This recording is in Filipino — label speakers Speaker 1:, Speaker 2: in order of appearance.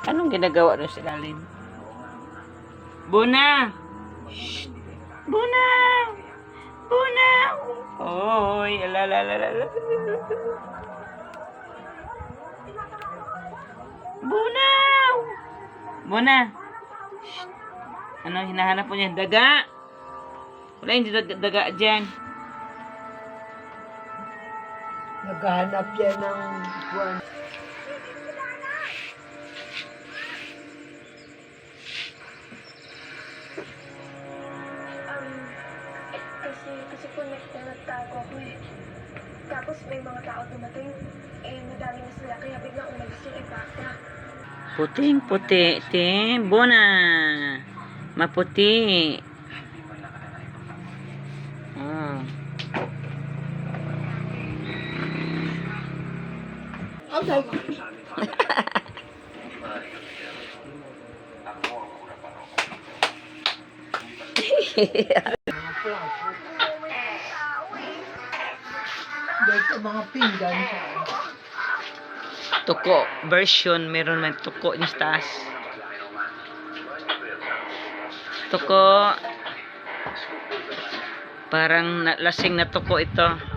Speaker 1: Anong ginagawa doon sa ilalim? Buna! Shh! Buna! Buna! Oy, alalalala. Buna! Buna! Shh! Ano hinahanap po niya? Daga! Wala yung daga dyan.
Speaker 2: Naghahanap yan ng buwan.
Speaker 3: Kasi po nagtago ako eh. Tapos may mga tao dumating, madami na sila, kaya biglang umalis yung ibata.
Speaker 1: Puting puti, Buna! Maputi. Oh.
Speaker 2: Okay. Dahil sa mga pinggan sa
Speaker 1: Tuko version, meron man tuko ni taas. Tuko. Parang lasing na tuko ito.